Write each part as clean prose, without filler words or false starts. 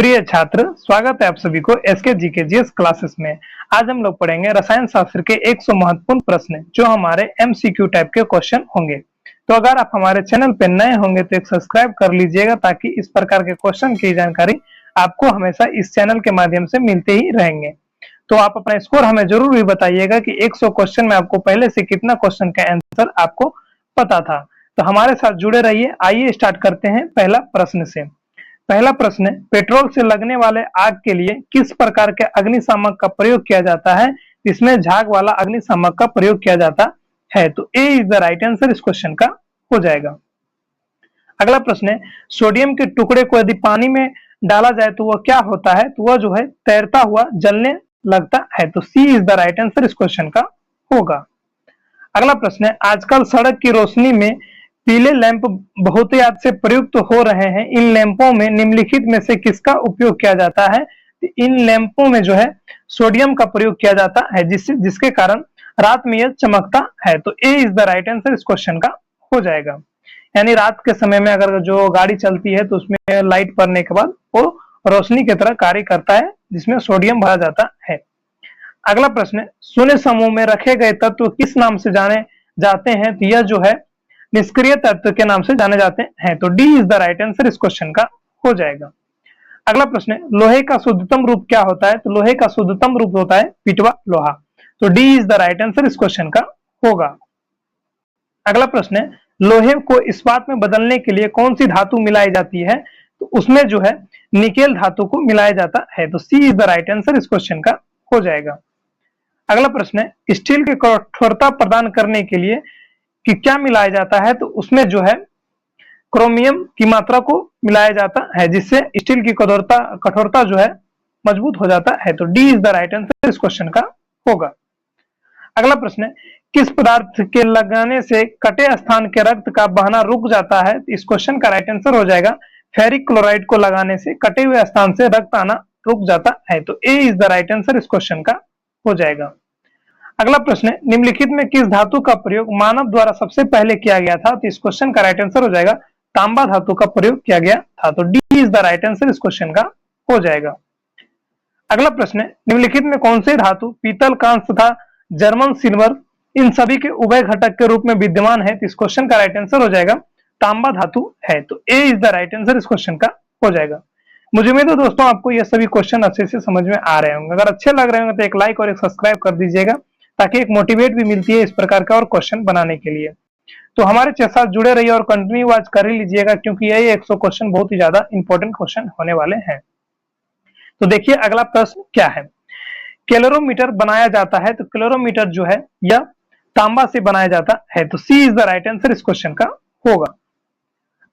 प्रिय छात्र, स्वागत है आप सभी को एसके जीके जीएस क्लासेस में। आज हम लोग पढ़ेंगे रसायन शास्त्र के 100 महत्वपूर्ण प्रश्न जो हमारे एमसीक्यू टाइप के क्वेश्चन होंगे। तो अगर आप हमारे चैनल पे नए होंगे तो एक सब्सक्राइब कर लीजिएगा ताकि इस प्रकार के क्वेश्चन की जानकारी आपको हमेशा इस चैनल के माध्यम से मिलते ही रहेंगे। तो आप अपना स्कोर हमें जरूर भी बताइएगा कि 100 क्वेश्चन में आपको पहले से कितना क्वेश्चन का आंसर आपको पता था। तो हमारे साथ जुड़े रहिए। आइए स्टार्ट करते हैं पहला प्रश्न से। पहला प्रश्न है, पेट्रोल से लगने वाले आग के लिए किस प्रकार के अग्निशामक का प्रयोग किया जाता है? इसमें झाग वाला अग्निशामक का प्रयोग किया जाता है। तो ए इज द राइट आंसर इस क्वेश्चन का हो जाएगा। अगला प्रश्न है, सोडियम के टुकड़े को यदि पानी में डाला जाए तो वह क्या होता है? तो वह जो है तैरता हुआ जलने लगता है। तो सी इज द राइट आंसर इस क्वेश्चन का होगा। अगला प्रश्न है, आजकल सड़क की रोशनी में पीले लैंप बहुत याद से प्रयुक्त हो रहे हैं। इन लैंपों में निम्नलिखित में से किसका उपयोग किया जाता है? इन लैंपों में जो है सोडियम का प्रयोग किया जाता है जिसके कारण रात में यह चमकता है। तो ए इज द राइट आंसर इस क्वेश्चन का हो जाएगा। यानी रात के समय में अगर जो गाड़ी चलती है तो उसमें लाइट पड़ने के बाद वो रोशनी की तरह कार्य करता है जिसमें सोडियम भरा जाता है। अगला प्रश्न है, शून्य समूह में रखे गए तत्व किस नाम से जाने जाते हैं? तो यह जो है निष्क्रिय तत्व के नाम से जाने जाते हैं। तो D is the right answer इस क्वेश्चन का हो जाएगा। अगला प्रश्न है, लोहे का शुद्धतम रूप क्या होता है? तो लोहे का शुद्धतम रूप होता है पिटवा लोहा। तो D is the right answer इस क्वेश्चन का होगा। अगला प्रश्न है, लोहे को इस्पात में बदलने के लिए कौन सी धातु मिलाई जाती है? तो उसमें जो है निकेल धातु को मिलाया जाता है। तो सी इज द राइट आंसर इस क्वेश्चन का हो जाएगा। अगला प्रश्न है, स्टील की कठोरता प्रदान करने के लिए कि क्या मिलाया जाता है? तो उसमें जो है क्रोमियम की मात्रा को मिलाया जाता है जिससे स्टील की कठोरता जो है मजबूत हो जाता है। तो D is the right answer इस क्वेश्चन का होगा। अगला प्रश्न है, किस पदार्थ के लगाने से कटे स्थान के रक्त का बहना रुक जाता है? इस क्वेश्चन का राइट आंसर हो जाएगा फेरिक क्लोराइड को लगाने से कटे हुए स्थान से रक्त आना रुक जाता है। तो ए इज द राइट आंसर इस क्वेश्चन का हो जाएगा। अगला प्रश्न है, निम्नलिखित में किस धातु का प्रयोग मानव द्वारा सबसे पहले किया गया था? तो इस क्वेश्चन का राइट आंसर हो जाएगा तांबा धातु का प्रयोग किया गया था। तो D is the right answer इस क्वेश्चन का हो जाएगा। अगला प्रश्न है, निम्नलिखित में कौन से धातु पीतल, कांस्य तथा जर्मन सिल्वर इन सभी के उभय घटक के रूप में विद्यमान है? तो इस क्वेश्चन का राइट आंसर हो जाएगा तांबा धातु है। तो ए इज द राइट आंसर इस क्वेश्चन का हो जाएगा। मुझे उम्मीद है दोस्तों आपको ये सभी क्वेश्चन अच्छे से समझ में आ रहे होंगे। अगर अच्छे लग रहे होंगे तो एक लाइक और एक सब्सक्राइब कर दीजिएगा ताकि एक मोटिवेट भी मिलती है इस प्रकार का और क्वेश्चन बनाने के लिए। तो हमारे साथ जुड़े रहिए और कंटिन्यू आज कर ही लीजिएगा क्योंकि यही 100 क्वेश्चन बहुत ही ज्यादा इंपॉर्टेंट क्वेश्चन होने वाले हैं। तो देखिए अगला प्रश्न क्या है, कैलोरीमीटर बनाया जाता है। तो कैलोरीमीटर जो है यह तांबा से बनाया जाता है। तो सी इज द राइट आंसर इस क्वेश्चन का होगा।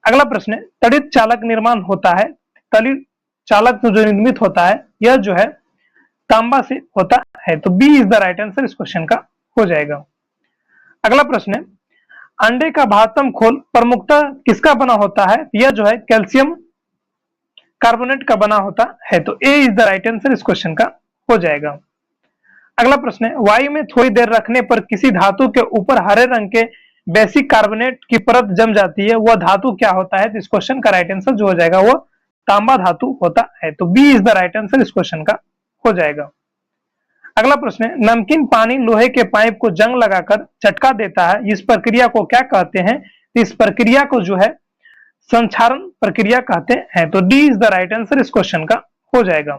अगला प्रश्न है, तड़ित चालक निर्माण होता है। तड़ित चालक जो निर्मित होता है यह जो है तांबा से होता है। तो B is the right answer इस क्वेश्चन का हो जाएगा। अगला प्रश्न है, अंडे का बाहत्तम खोल प्रमुखतः किसका बना होता है? यह जो है कैल्शियम कार्बोनेट का बना होता है। तो ए इज द राइट आंसर इस क्वेश्चन का हो जाएगा। अगला प्रश्न है, वायु में थोड़ी देर रखने पर किसी धातु के ऊपर हरे रंग के बेसिक कार्बोनेट की परत जम जाती है, वह धातु क्या होता है? तो इस क्वेश्चन का राइट आंसर जो हो जाएगा वो तांबा धातु होता है। तो B is the right answer इस क्वेश्चन का हो जाएगा। अगला प्रश्न है, नमकीन पानी लोहे के पाइप को जंग लगाकर चटका देता है, इस प्रक्रिया को क्या कहते हैं? इस प्रक्रिया को जो है संक्षारण प्रक्रिया कहते हैं। तो D is the right answer इस क्वेश्चन का हो जाएगा।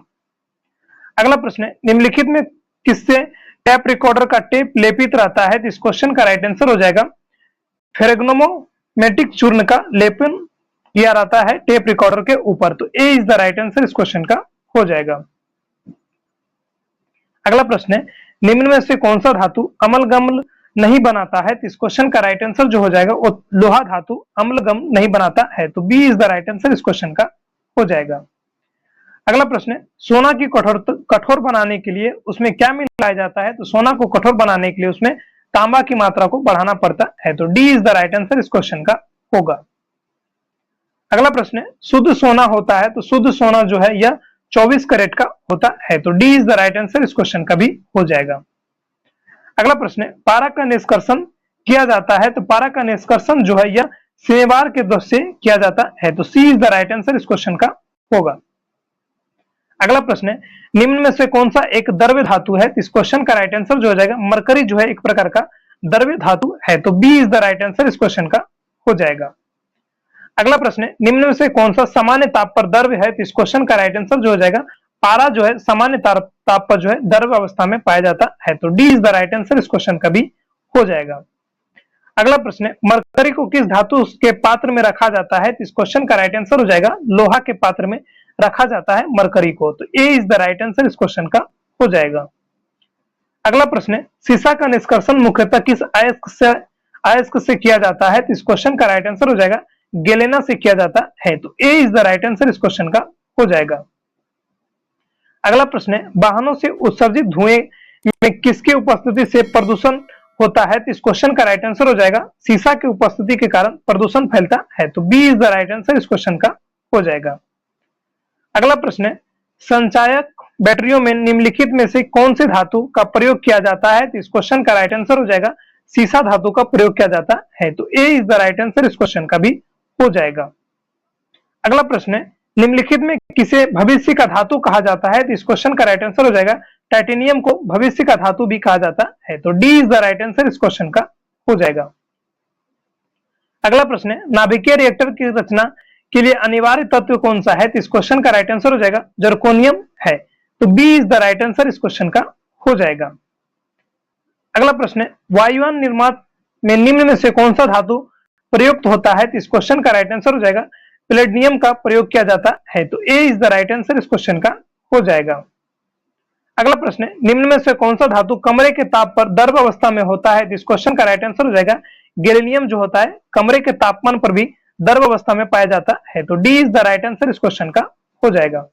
अगला प्रश्न है, निम्नलिखित में किससे टेप रिकॉर्डर का टेप लेपित रहता है? तो इस क्वेश्चन का राइट आंसर हो जाएगा फेरेग्नोमेटिक चूर्ण का लेपन किया रहता है टेप रिकॉर्डर के ऊपर। तो ए इज द राइट आंसर इस क्वेश्चन का हो जाएगा। अगला प्रश्न है, निम्न में से कौन सा धातु अम्लगम्ल नहीं बनाता है? तो इस क्वेश्चन का राइट आंसर जो हो जाएगा वो लोहा धातु अम्लगम्ल नहीं बनाता है। तो B is the right answer इस क्वेश्चन का हो जाएगा। अगला प्रश्न है, सोना की कठोर बनाने के लिए उसमें क्या मिलाया जाता है? तो सोना को कठोर बनाने के लिए उसमें तांबा की मात्रा को बढ़ाना पड़ता है। तो D is the right answer इस क्वेश्चन का होगा। अगला प्रश्न है, शुद्ध सोना होता है। तो शुद्ध सोना जो है यह 24 कैरेट का होता है। तो D is the right answer इस क्वेश्चन का भी हो जाएगा। अगला प्रश्न है, पारा का निष्कर्षण किया जाता है। तो पारा का निष्कर्षण जो है यह सेवार के दोष से किया जाता है। तो सी इज द राइट आंसर इस क्वेश्चन का होगा। अगला प्रश्न है, निम्न में से कौन सा एक द्रव्य धातु है? इस क्वेश्चन का राइट आंसर जो हो जाएगा, मरकरी जो है एक प्रकार का द्रव्य धातु है, तो B is the right answer इस क्वेश्चन का हो जाएगा। अगला प्रश्न है, निम्न में से कौन सा सामान्य ताप पर द्रव्य है? तो इस क्वेश्चन का राइट आंसर जो हो जाएगा, पारा जो है सामान्य ताप पर जो है द्रव्य अवस्था में पाया जाता है, तो D is the right answer इस क्वेश्चन का भी हो जाएगा। अगला प्रश्न है, मरकरी को किस धातु के पात्र में रखा जाता है? तो इस क्वेश्चन का राइट आंसर हो जाएगा, लोहा के पात्र में रखा जाता है मरकरी को, तो ए इज द राइट आंसर इस क्वेश्चन का हो जाएगा। अगला प्रश्न है, सीसा का निष्कर्षण मुख्यतः किस अयस्क से किया जाता है? तो इस क्वेश्चन का राइट आंसर हो जाएगा, गेलेना से किया जाता है, तो ए इज द राइट आंसर इस क्वेश्चन का हो जाएगा। अगला प्रश्न है, वाहनों से उत्सर्जित धुएं में किसकी उपस्थिति से प्रदूषण होता है? तो इस क्वेश्चन का राइट आंसर हो जाएगा, सीसा की उपस्थिति के कारण प्रदूषण फैलता है, तो B is the right answer इस क्वेश्चन का हो जाएगा। अगला प्रश्न है, संचायक बैटरियों में निम्नलिखित में से कौन से धातु का प्रयोग किया जाता है? तो इस क्वेश्चन का राइट आंसर हो जाएगा, सीसा धातु का प्रयोग किया जाता है, तो ए इज द राइट आंसर इस क्वेश्चन का भी हो जाएगा। अगला प्रश्न है, निम्नलिखित में किसे भविष्य का धातु कहा जाता है? तो इस क्वेश्चन का राइट आंसर हो जाएगा, टाइटेनियम को भविष्य का धातु भी कहा जाता है, तो D is the right answer इस क्वेश्चन का हो जाएगा। अगला प्रश्न है, नाभिकीय रिएक्टर की रचना के लिए अनिवार्य तत्व कौन सा है? तो इस क्वेश्चन का राइट आंसर हो जाएगा, जर्कोनियम है, तो B is the right answer इस क्वेश्चन का हो जाएगा। अगला प्रश्न है, वायुयान निर्माण में निम्न में से कौन सा धातु प्रयुक्त होता है? तो इस क्वेश्चन का राइट आंसर हो जाएगा, प्लेटिनियम का प्रयोग किया जाता है, तो ए इज द राइट आंसर इस क्वेश्चन का हो जाएगा। अगला प्रश्न है, निम्न में से कौन सा धातु कमरे के ताप पर द्रव अवस्था में होता है? तो इस क्वेश्चन का राइट आंसर हो जाएगा, गैलियम जो होता है कमरे के तापमान पर भी द्रव अवस्था में पाया जाता है, तो D is the right answer इस क्वेश्चन का हो जाएगा।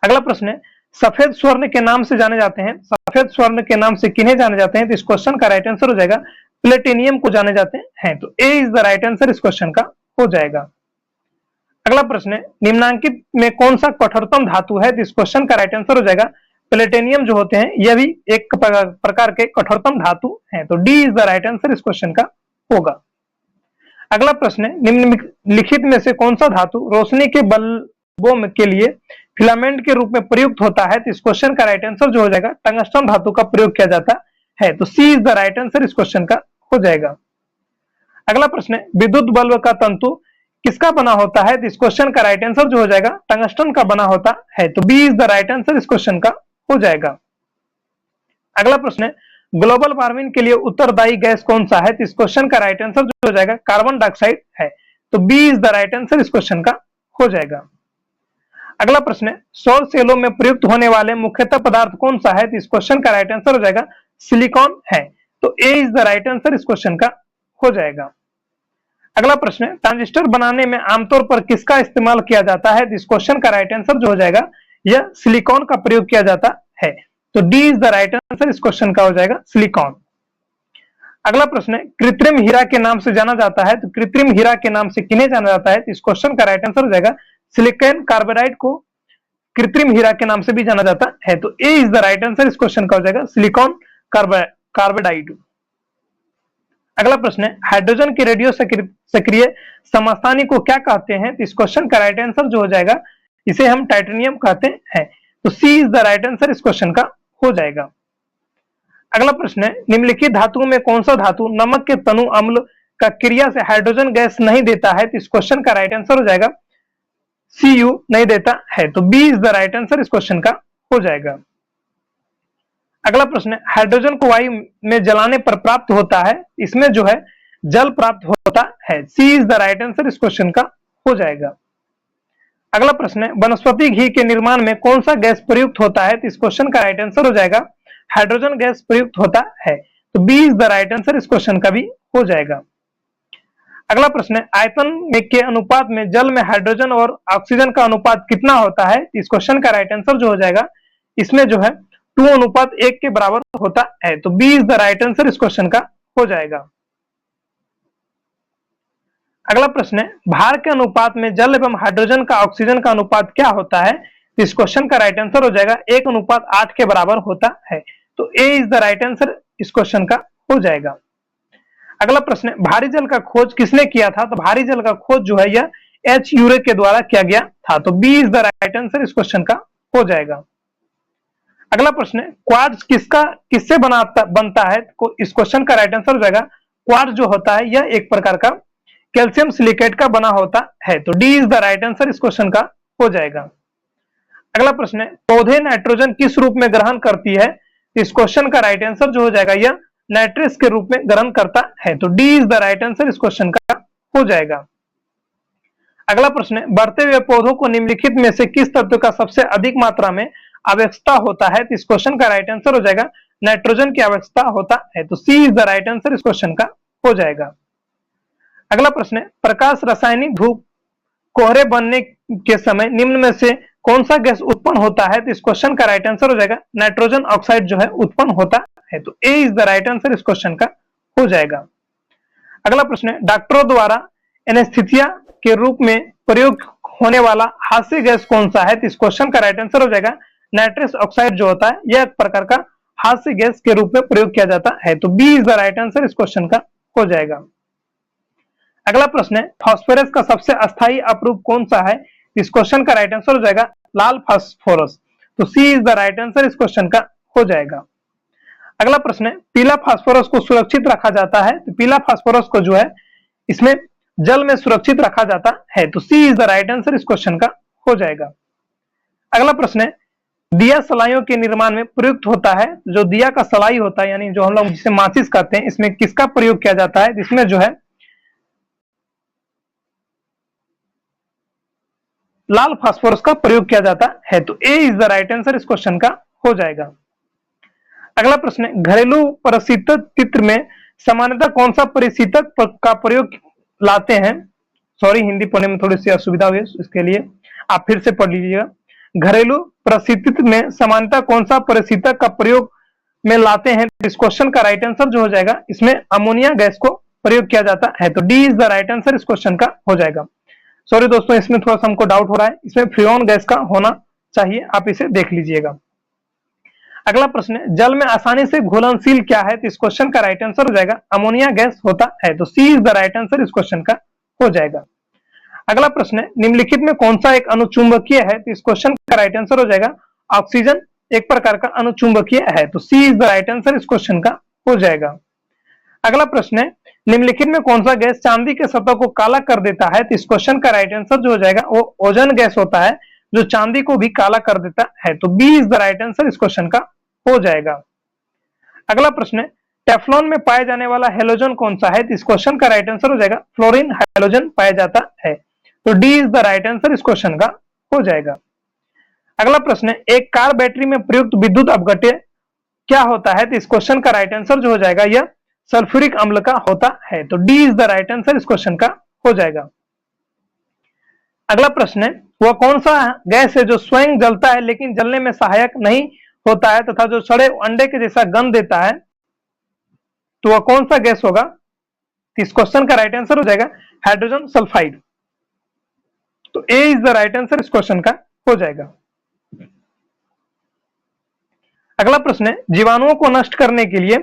अगला प्रश्न है, सफेद स्वर्ण के नाम से जाने जाते हैं, सफेद स्वर्ण के नाम से किन्हें जाने जाते हैं? तो इस क्वेश्चन का राइट आंसर हो जाएगा, प्लेटिनियम को जाने जाते हैं, तो ए इज द राइट आंसर इस क्वेश्चन का हो जाएगा। अगला प्रश्न है, निम्नांकित में कौन सा कठोरतम धातु है? तो इस क्वेश्चन का राइट आंसर हो जाएगा, प्लेटिनियम जो होते हैं यह भी एक प्रकार के कठोरतम धातु हैं, तो D is the right answer इस क्वेश्चन का होगा। अगला प्रश्न है, निम्नलिखित में से कौन सा धातु रोशनी के बल्बों के लिए फिलामेंट के रूप में प्रयुक्त होता है? तो इस क्वेश्चन का राइट आंसर जो हो जाएगा, टंगस्टन धातु का प्रयोग किया जाता है, तो सी इज द राइट आंसर इस क्वेश्चन का हो जाएगा। अगला प्रश्न है, विद्युत बल्ब का तंतु किसका बना होता है? तो इस क्वेश्चन का राइट आंसर जो हो जाएगा, टंगस्टन का बना होता है, तो B is the right answer इस क्वेश्चन का हो जाएगा। अगला प्रश्न है, ग्लोबल वार्मिंग के लिए उत्तरदायी गैस कौन सा है? तो इस क्वेश्चन का राइट आंसर जो हो जाएगा, कार्बन डाइऑक्साइड है, तो B is the right answer इस क्वेश्चन का हो जाएगा। अगला प्रश्न है, सौर सेलों में प्रयुक्त होने वाले मुख्यतः पदार्थ कौन सा है? तो इस क्वेश्चन का राइट आंसर हो जाएगा, सिलिकॉन है, तो ए इज द राइट आंसर इस क्वेश्चन का हो जाएगा। अगला प्रश्न है, ट्रांजिस्टर बनाने में आमतौर पर किसका इस्तेमाल किया जाता है? तो इस क्वेश्चन का राइट आंसर जो हो जाएगा, यह सिलिकॉन का प्रयोग किया जाता है, तो D is the right answer इस क्वेश्चन का हो जाएगा, सिलिकॉन। अगला प्रश्न है, कृत्रिम हीरा के नाम से जाना जाता है, तो कृत्रिम हीरा के नाम से किन्हें जाना जाता है? तो इस क्वेश्चन का राइट आंसर हो जाएगा, सिलिकॉन कार्बाइड को कृत्रिम हीरा के नाम से भी जाना जाता है, तो ए इज द राइट आंसर इस क्वेश्चन का हो जाएगा, सिलिकॉन कार्बाइड। अगला प्रश्न है, हाइड्रोजन के रेडियो सक्रिय समस्थानिक को क्या कहते हैं? तो इस क्वेश्चन का राइट आंसर जो हो जाएगा, इसे हम टाइटेनियम कहते हैं, तो सी इज द राइट आंसर इस क्वेश्चन का हो जाएगा। अगला प्रश्न है, निम्नलिखित धातुओं में कौन सा धातु नमक के तनु अम्ल का क्रिया से हाइड्रोजन गैस नहीं देता है? तो इस क्वेश्चन का राइट आंसर हो जाएगा, Cu नहीं देता है, तो B is the right answer इस क्वेश्चन का हो जाएगा। अगला प्रश्न है, हाइड्रोजन को वायु में जलाने पर प्राप्त होता है, इसमें जो है जल प्राप्त होता है, सी इज द राइट आंसर इस क्वेश्चन का हो जाएगा। अगला प्रश्न है, वनस्पति घी के निर्माण में कौन सा गैस प्रयुक्त होता है? तो इस क्वेश्चन का राइट आंसर हो जाएगा, हाइड्रोजन गैस प्रयुक्त होता है, तो B is the right answer इस क्वेश्चन का भी हो जाएगा। अगला प्रश्न है, आयतन में के अनुपात में जल में हाइड्रोजन और ऑक्सीजन का अनुपात कितना होता है? इस क्वेश्चन का राइट आंसर जो हो जाएगा, इसमें जो है 2:1 के बराबर होता है, तो B is the right answer इस क्वेश्चन का हो जाएगा। अगला प्रश्न है, भार के अनुपात में जल एवं हाइड्रोजन का ऑक्सीजन का अनुपात क्या होता है? तो इस क्वेश्चन का राइट आंसर हो जाएगा, 1:8 के बराबर होता है, तो ए इज द राइट आंसर इस क्वेश्चन का हो जाएगा। अगला प्रश्न है, भारी जल का खोज किसने किया था? तो भारी जल का खोज जो है यह एच यूरे के द्वारा किया गया था। तो B is the right answer इस क्वेश्चन का हो जाएगा। अगला प्रश्न है, क्वार्ट्ज किससे बनता है? इस क्वेश्चन का राइट आंसर हो जाएगा क्वार्ट्ज जो होता है यह एक प्रकार का कैल्शियम सिलिकेट का बना होता है। तो D is the right answer इस क्वेश्चन का हो जाएगा। अगला प्रश्न है, पौधे नाइट्रोजन किस रूप में ग्रहण करती है? इस क्वेश्चन का राइट आंसर जो हो जाएगा यह नाइट्रेस के रूप में ग्रहण करता है। तो D is the right answer इस क्वेश्चन का हो जाएगा। अगला प्रश्न है, बढ़ते हुए पौधों को निम्नलिखित में से किस तत्व का सबसे अधिक मात्रा में आवश्यकता होता है? तो इस क्वेश्चन का राइट आंसर हो जाएगा नाइट्रोजन की आवश्यकता होता है। तो सी इज द राइट आंसर इस क्वेश्चन का हो जाएगा। अगला प्रश्न है, प्रकाश रासायनिक धूप कोहरे बनने के समय निम्न में से कौन सा गैस उत्पन्न होता है? तो इस क्वेश्चन का राइट आंसर हो जाएगा नाइट्रोजन ऑक्साइड जो है उत्पन्न होता है। तो ए इज द राइट आंसर इस क्वेश्चन का हो जाएगा। अगला प्रश्न है, डॉक्टरों द्वारा एनेस्थीसिया के रूप में प्रयोग होने वाला हास्य गैस कौन सा है? तो इस क्वेश्चन का राइट आंसर हो जाएगा नाइट्रस ऑक्साइड जो होता है यह एक प्रकार का हास्य गैस के रूप में प्रयोग किया जाता है। तो B is the right answer इस क्वेश्चन का हो जाएगा। अगला प्रश्न है, फास्फोरस का सबसे अस्थायी अपरूप कौन सा है? इस क्वेश्चन का राइट आंसर हो जाएगा लाल फास्फोरस। तो सी इज द राइट आंसर इस क्वेश्चन का हो जाएगा। अगला प्रश्न है, पीला फास्फोरस को सुरक्षित रखा जाता है। तो पीला फास्फोरस को जो है इसमें जल में सुरक्षित रखा जाता है। तो सी इज द राइट आंसर इस क्वेश्चन का हो जाएगा। अगला प्रश्न है, दिया सलाइयों के निर्माण में प्रयुक्त होता है। जो दिया का सलाई होता है यानी जो हम लोग जिसे माचिस कहते हैं, इसमें किसका प्रयोग किया जाता है? इसमें जो है लाल फास्फोरस का प्रयोग किया जाता है। तो ए इज द राइट आंसर इस क्वेश्चन का हो जाएगा। अगला प्रश्न है, घरेलू परिशीतक में सामान्यतः कौन सा परिशीतक का प्रयोग लाते हैं? सॉरी, हिंदी पढ़ने में थोड़ी सी असुविधा हुई, इसके लिए आप फिर से पढ़ लीजिएगा। घरेलू परिशीतक में सामान्यतः कौन सा परिशीतक का प्रयोग में लाते हैं? इस क्वेश्चन का राइट आंसर जो हो जाएगा इसमें अमोनिया गैस को प्रयोग किया जाता है। तो D is the right answer इस क्वेश्चन का हो जाएगा। सॉरी दोस्तों, इसमें थोड़ा सा हमको डाउट हो रहा है, इसमें फ्रियोन गैस का होना चाहिए, आप इसे देख लीजिएगा। अगला प्रश्न है, जल में आसानी से घुलनशील क्या है? तो इस क्वेश्चन का राइट आंसर हो जाएगा अमोनिया गैस होता है। तो सी इज द राइट आंसर इस क्वेश्चन का हो जाएगा। अगला प्रश्न है, निम्नलिखित में कौन सा एक अनुचुंबकीय है? तो इस क्वेश्चन का राइट आंसर हो जाएगा ऑक्सीजन एक प्रकार का अनुचुंबकीय है। तो सी इज द राइट आंसर इस क्वेश्चन का हो जाएगा। अगला प्रश्न है, निम्नलिखित में कौन सा गैस चांदी के सतह को काला कर देता है? तो इस क्वेश्चन का राइट आंसर जो हो जाएगा वो ओजोन गैस होता है जो चांदी को भी काला कर देता है। तो B is the right answer इस क्वेश्चन का हो जाएगा। अगला प्रश्न है, टेफ्लॉन में पाया जाने वाला हेलोजन कौन सा है? तो इस क्वेश्चन का राइट आंसर हो जाएगा फ्लोरीन हेलोजन पाया जाता है। तो D is the right answer इस क्वेश्चन का हो जाएगा। अगला प्रश्न है, एक कार बैटरी में प्रयुक्त विद्युत अपघट्य क्या होता है? तो इस क्वेश्चन का राइट आंसर जो हो जाएगा यह सल्फ्यूरिक अम्ल का होता है। तो D is the right answer इस क्वेश्चन का हो जाएगा। अगला प्रश्न है, वह कौन सा गैस है जो स्वयं जलता है लेकिन जलने में सहायक नहीं होता है तथा जो सड़े अंडे के जैसा गंध देता है? तो वह कौन सा गैस होगा? तो इस क्वेश्चन का राइट आंसर हो जाएगा हाइड्रोजन सल्फाइड। तो ए इज द राइट आंसर इस क्वेश्चन का हो जाएगा। अगला प्रश्न है, जीवाणुओं को नष्ट करने के लिए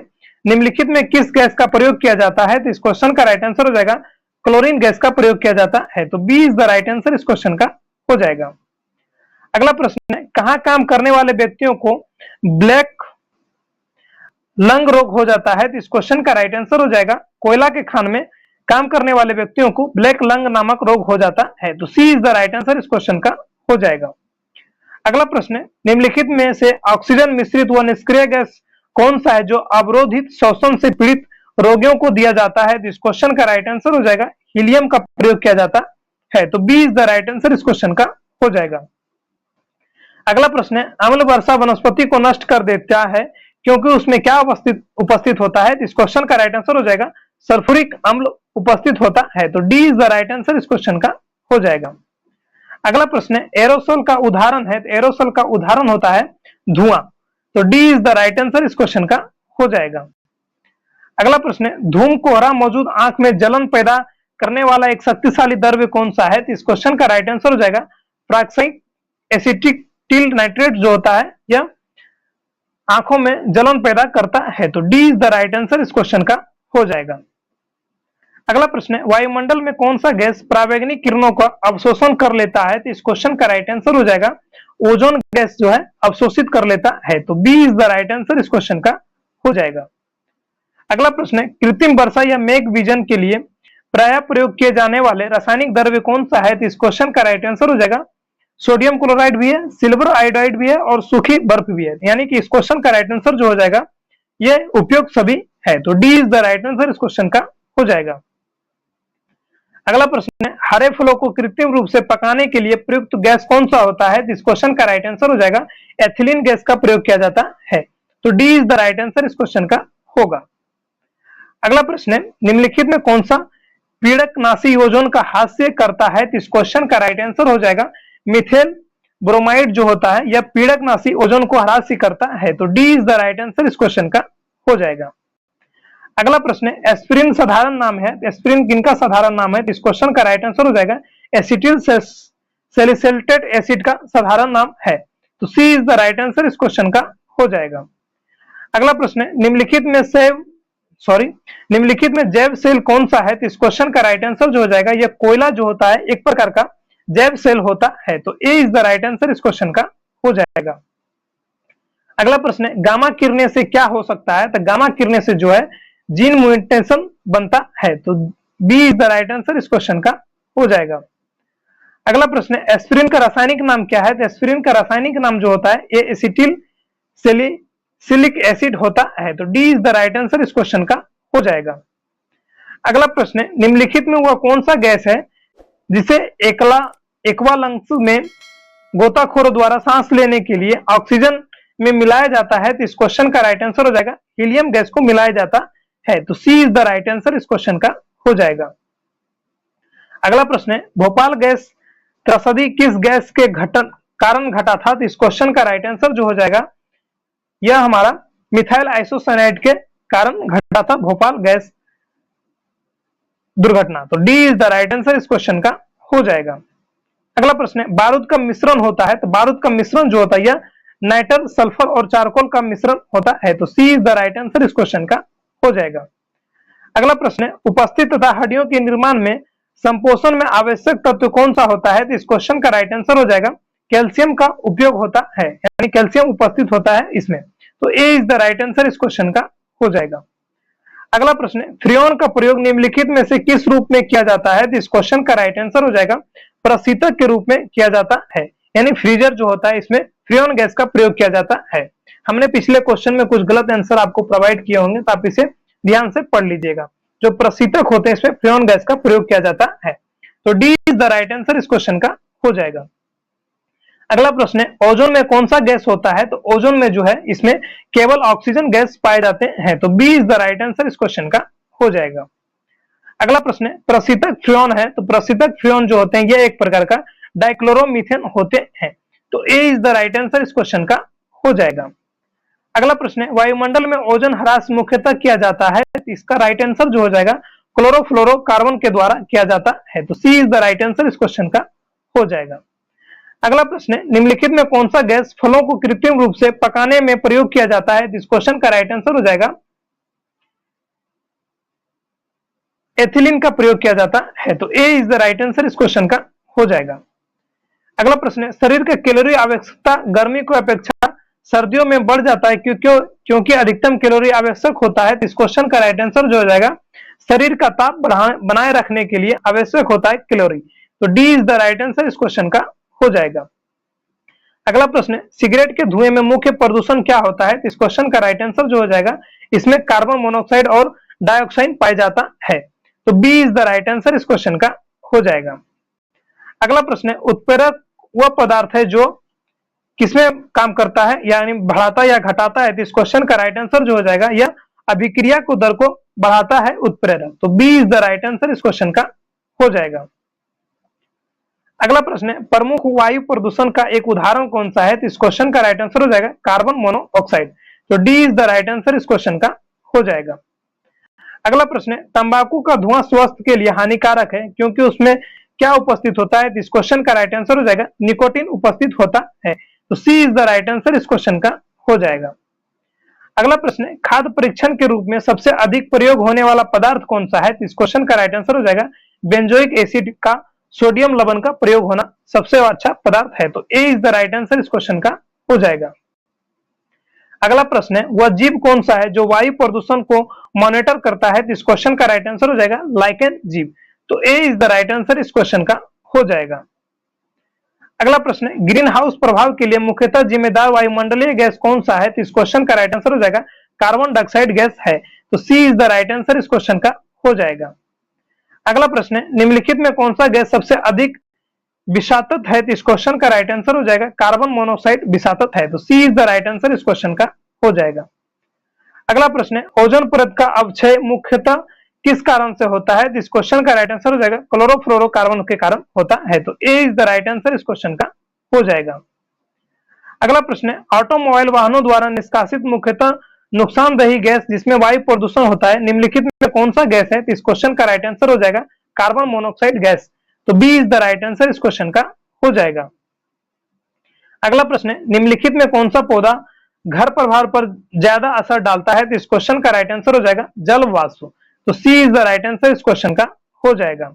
निम्नलिखित में किस गैस का प्रयोग किया जाता है? तो इस क्वेश्चन का राइट आंसर हो जाएगा क्लोरीन गैस का प्रयोग किया जाता है। तो B is the right answer इस क्वेश्चन का हो जाएगा। अगला प्रश्न है, कहां काम करने वाले व्यक्तियों को ब्लैक लंग रोग हो जाता है? तो इस क्वेश्चन का राइट आंसर हो जाएगा कोयला के खान में काम करने वाले व्यक्तियों को ब्लैक लंग नामक रोग हो जाता है। तो सी इज द राइट आंसर इस क्वेश्चन का हो जाएगा। अगला प्रश्न है, निम्नलिखित में से ऑक्सीजन मिश्रित व निष्क्रिय गैस कौन सा है जो अवरोधित श्वसन से पीड़ित रोगियों को दिया जाता है? तो इस क्वेश्चन का राइट आंसर हो जाएगा हीलियम का प्रयोग किया जाता है। तो B is the right answer इस क्वेश्चन का हो जाएगा। अगला प्रश्न है, अम्ल वर्षा वनस्पति को नष्ट कर देता है क्योंकि उसमें क्या उपस्थित होता है? तो इस क्वेश्चन का राइट आंसर हो जाएगा सल्फ्यूरिक अम्ल उपस्थित होता है। तो D is the right answer इस क्वेश्चन का हो जाएगा। अगला प्रश्न है, एरोसोल का उदाहरण है? तो एरोसोल का उदाहरण होता है धुआं। तो D is the right answer इस क्वेश्चन का हो जाएगा। अगला प्रश्न है, धूम कोहरा मौजूद आंख में जलन पैदा करने वाला एक शक्तिशाली द्रव्य कौन सा है? तो इस क्वेश्चन का राइट आंसर हो जाएगा प्राक्साइक एसिटिल नाइट्रेट जो होता है यह आंखों में जलन पैदा करता है। तो D is the right answer इस क्वेश्चन का हो जाएगा। अगला प्रश्न है, वायुमंडल में कौन सा गैस परावैंगनिक किरणों का अवशोषण कर लेता है? तो इस क्वेश्चन का राइट आंसर हो जाएगा ओजोन गैस जो है अवशोषित कर लेता है। तो B is the right answer इस क्वेश्चन का हो जाएगा। अगला प्रश्न है, कृत्रिम वर्षा या मेघ विजन के लिए प्राय प्रयोग किए जाने वाले रासायनिक द्रव्य कौन सा है? तो इस क्वेश्चन का राइट आंसर हो जाएगा सोडियम क्लोराइड भी है, सिल्वर आयोडाइड भी है और सूखी बर्फ भी है। यानी कि इस क्वेश्चन का राइट आंसर जो हो जाएगा ये उपयुक्त सभी है। तो D is the right answer इस क्वेश्चन का हो जाएगा। अगला प्रश्न है, हरे फलों को कृत्रिम रूप से पकाने के लिए प्रयुक्त गैस कौन सा होता है? इस क्वेश्चन का राइट आंसर हो जाएगा एथिलीन गैस का प्रयोग किया जाता है। तो D is the right answer इस क्वेश्चन का होगा। अगला प्रश्न है, निम्नलिखित में कौन सा पीड़कनाशी ओजोन का हास्य करता है? तो इस क्वेश्चन का राइट आंसर हो जाएगा मिथेल ब्रोमाइड जो होता है यह पीड़कनाशी ओजोन को ह्रास करता है। तो D is the right answer इस क्वेश्चन का हो जाएगा। अगला प्रश्न है, एस्पिरिन साधारण नाम है, एस्पिरिन किनका साधारण नाम है? इस क्वेश्चन का राइट आंसर हो जाएगा एसिटिल सैलिसिलेटेड एसिड का साधारण नाम है। तो सी इज द राइट आंसर इस क्वेश्चन का हो जाएगा। अगला प्रश्न है, निम्नलिखित में जैव सेल कौन सा है? तो इस क्वेश्चन का राइट आंसर जो हो जाएगा यह कोयला जो होता है एक प्रकार का जैव सेल होता है। तो ए इज द राइट आंसर इस क्वेश्चन का हो जाएगा। अगला प्रश्न है, गामा किरणें से क्या हो सकता है? तो गामा किरणें से जो है जीन म्यूटेशन बनता है। तो B is the right answer इस क्वेश्चन का हो जाएगा। अगला प्रश्न है, एस्पिरिन का रासायनिक नाम क्या है? तो एस्पिरिन का रासायनिक नाम जो होता है ये एसिटिल सैलिसिलिक एसिड होता है। तो D is the right answer इस क्वेश्चन का हो जाएगा। अगला प्रश्न है, निम्नलिखित में वह कौन सा गैस है जिसे एक्वालंग्स में गोताखोरों द्वारा सांस लेने के लिए ऑक्सीजन में मिलाया जाता है? तो इस क्वेश्चन का राइट आंसर हो जाएगा हीलियम गैस को मिलाया जाता है। तो सी इज द राइट आंसर इस क्वेश्चन का हो जाएगा। अगला प्रश्न है, भोपाल गैस त्रसदी किस गैस के कारण घटा था? तो इस क्वेश्चन का राइट आंसर जो हो जाएगा यह हमारा मिथाइल आइसोसाइनाइड के कारण घटा था भोपाल गैस दुर्घटना। तो D is the right answer इस क्वेश्चन का हो जाएगा। अगला प्रश्न है, बारूद का मिश्रण होता है। तो बारूद का मिश्रण जो होता है यह नाइटर सल्फर और चारकोल का मिश्रण होता है। तो सी इज द राइट आंसर इस क्वेश्चन का हो जाएगा। अगला प्रश्न है, उपस्थित तथा हड्डियों के निर्माण में संपोषण में आवश्यक तत्व कौन सा होता है? तो इस क्वेश्चन का राइट आंसर हो जाएगा कैल्शियम का उपयोग होता है, यानी कैल्शियम उपस्थित होता है इसमें। तो ए इज द राइट आंसर इस क्वेश्चन का हो जाएगा। अगला प्रश्न है, फ्रियोन का प्रयोग निम्नलिखित में से किस रूप में किया जाता है? तो इस क्वेश्चन का राइट आंसर हो जाएगा प्रशीतक के रूप में किया जाता है, यानी फ्रीजर जो होता है इसमें फ्रियोन गैस का प्रयोग किया जाता है। हमने पिछले क्वेश्चन में कुछ गलत आंसर आपको प्रोवाइड किए होंगे तो आप इसे ध्यान से पढ़ लीजिएगा। जो प्रशीतक होते हैं इसमें फ्रियोन गैस का प्रयोग किया जाता है। तो D is the right answer इस क्वेश्चन का हो जाएगा। अगला प्रश्न है, ओजोन में कौन सा गैस होता है? तो ओजोन में जो है इसमें केवल ऑक्सीजन गैस पाए जाते हैं। तो B is the right answer इस क्वेश्चन का हो जाएगा। अगला प्रश्न है, प्रशीतक फ्रियोन है। तो प्रशीतक फ्रियोन जो होते हैं ये एक प्रकार का डाइक्लोरोमीथेन होते हैं। तो ए इज द राइट आंसर इस क्वेश्चन का हो जाएगा। अगला प्रश्न है, वायुमंडल में ओजोन ह्रास मुख्यतः किया जाता है। इसका राइट आंसर जो हो जाएगा क्लोरोफ्लोरोकार्बन के द्वारा किया जाता है। तो सी इज द राइट आंसर इस क्वेश्चन का हो जाएगा। अगला प्रश्न है, निम्नलिखित में कौन सा गैस फलों को कृत्रिम रूप से पकाने में प्रयोग किया जाता है? इस क्वेश्चन का राइट आंसर हो जाएगा एथिलीन का प्रयोग किया जाता है। तो ए इज द राइट आंसर इस क्वेश्चन का हो जाएगा। अगला प्रश्न है, शरीर का कैलोरी आवश्यकता गर्मी की अपेक्षा सर्दियों में बढ़ जाता है क्योंकि अधिकतम कैलोरी आवश्यक होता है। तो इस क्वेश्चन का राइट आंसर जो हो जाएगा शरीर का ताप बनाए रखने के लिए आवश्यक होता है कैलोरी। तो D is the right answer इस क्वेश्चन का हो जाएगा। अगला प्रश्न है, सिगरेट के धुएं में मुख्य प्रदूषण क्या होता है? तो इस क्वेश्चन का राइट आंसर जो हो जाएगा इसमें कार्बन मोनोऑक्साइड और डाइऑक्साइड पाया जाता है। तो B is the right answer इस क्वेश्चन का हो जाएगा। अगला प्रश्न है, उत्प्रेरक वह पदार्थ है जो किसमें काम करता है, यानी बढ़ाता या घटाता है? तो इस क्वेश्चन का राइट आंसर जो हो जाएगा यह अभिक्रिया को दर को बढ़ाता है उत्प्रेरक। तो B is the right answer इस क्वेश्चन का हो जाएगा। अगला प्रश्न है, प्रमुख वायु प्रदूषण का एक उदाहरण कौन सा है? तो इस क्वेश्चन का राइट आंसर हो जाएगा कार्बन मोनोऑक्साइड। तो D is the right answer इस क्वेश्चन का हो जाएगा। अगला प्रश्न है, तंबाकू का धुआं स्वास्थ्य के लिए हानिकारक है क्योंकि उसमें क्या उपस्थित होता है? तो इस क्वेश्चन का राइट आंसर हो जाएगा निकोटीन उपस्थित होता है। तो सी इज द राइट आंसर इस क्वेश्चन का हो जाएगा। अगला प्रश्न है, खाद्य परीक्षण के रूप में सबसे अधिक प्रयोग होने वाला पदार्थ कौन सा है? तो इस क्वेश्चन का राइट आंसर हो जाएगा बेंजोइक एसिड का सोडियम लवण का प्रयोग होना सबसे अच्छा पदार्थ है। तो ए इज द राइट आंसर इस क्वेश्चन का हो जाएगा। अगला प्रश्न है, वह जीव कौन सा है जो वायु प्रदूषण को मॉनिटर करता है? तो इस क्वेश्चन का राइट आंसर हो जाएगा लाइकेन जीव। तो ए इज द राइट आंसर इस क्वेश्चन का हो जाएगा। अगला प्रश्न है, ग्रीन हाउस प्रभाव के लिए मुख्यतः जिम्मेदार वायुमंडलीय गैस कौन सा है? तो इस क्वेश्चन का राइट आंसर हो जाएगा कार्बन डाइऑक्साइड गैस है। तो सी इज द राइट आंसर इस क्वेश्चन का हो जाएगा। अगला प्रश्न है, निम्नलिखित में कौन सा गैस सबसे अधिक विषाक्त है? तो इस क्वेश्चन का राइट आंसर हो जाएगा कार्बन मोनोऑक्साइड विषाक्त है। तो सी इज द राइट आंसर इस क्वेश्चन का हो जाएगा। अगला प्रश्न है, ओजोन परत का अवक्षय मुख्यतः किस कारण से होता है? तो इस क्वेश्चन का राइट आंसर हो जाएगा क्लोरोफ्लोरोकार्बन के कारण होता है। तो ए इज द राइट आंसर इस क्वेश्चन का हो जाएगा। अगला प्रश्न है, ऑटोमोबाइल वाहनों द्वारा निष्कासित मुख्यतः नुकसानदेही गैस जिसमें वायु प्रदूषण होता है, निम्नलिखित में कौन सा गैस है? तो इस क्वेश्चन का राइट आंसर हो जाएगा कार्बन मोनोऑक्साइड गैस। तो B is the right answer इस क्वेश्चन का हो जाएगा। अगला प्रश्न है, निम्नलिखित में कौन सा पौधा घर प्रभाव पर ज्यादा असर डालता है? तो इस क्वेश्चन का राइट आंसर हो जाएगा जल वाष्प। तो सी इज द राइट आंसर इस क्वेश्चन का हो जाएगा।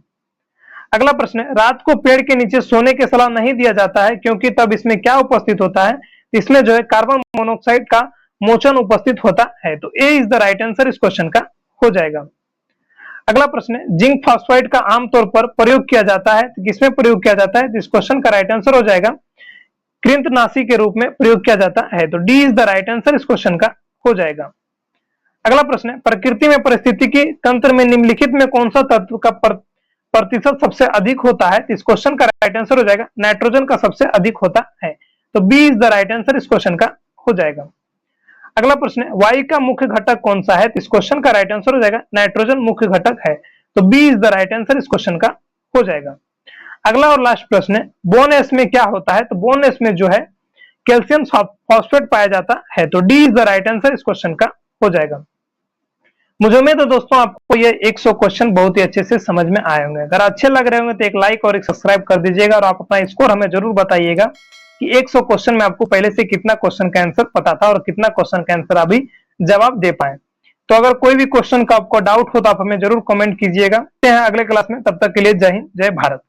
अगला प्रश्न है, रात को पेड़ के नीचे सोने की सलाह नहीं दिया जाता है क्योंकि तब इसमें क्या उपस्थित होता है? इसमें जो है कार्बन मोनोऑक्साइड का मोचन उपस्थित होता है। तो ए इज द राइट आंसर इस क्वेश्चन का हो जाएगा। अगला प्रश्न है, जिंक फॉस्फाइड का आमतौर पर प्रयोग किया जाता है, तो किसमें प्रयोग किया जाता है? तो इस क्वेश्चन का राइट आंसर हो जाएगा कृंतकनाशी के रूप में प्रयोग किया जाता है। तो D is the right answer इस क्वेश्चन का हो जाएगा। अगला प्रश्न है, प्रकृति में पारिस्थितिकी तंत्र में निम्नलिखित में कौन सा तत्व का प्रतिशत सबसे अधिक होता है? तो इस क्वेश्चन का राइट आंसर हो जाएगा नाइट्रोजन का सबसे अधिक होता है। तो B is the right answer इस क्वेश्चन का हो जाएगा। अगला प्रश्न है, वायु का मुख्य घटक कौन सा है? तो इस क्वेश्चन का राइट आंसर हो जाएगा नाइट्रोजन मुख्य घटक है। तो B is the right answer इस क्वेश्चन का हो जाएगा। अगला और लास्ट प्रश्न है, बोन एस में क्या होता है? तो बोन एस में जो है कैल्शियम फॉस्फेट पाया जाता है। तो D is the right answer इस क्वेश्चन का हो जाएगा। मुझे उम्मीद है दोस्तों आपको ये 100 क्वेश्चन बहुत ही अच्छे से समझ में आए होंगे। अगर अच्छे लग रहे होंगे तो एक लाइक और एक सब्सक्राइब कर दीजिएगा और आप अपना स्कोर हमें जरूर बताइएगा कि 100 क्वेश्चन में आपको पहले से कितना क्वेश्चन का आंसर पता था और कितना क्वेश्चन का आंसर अभी जवाब दे पाए। तो अगर कोई भी क्वेश्चन का आपको डाउट हो तो आप हमें जरूर कमेंट कीजिएगा। अगले क्लास में, तब तक के लिए जय हिंद जय भारत।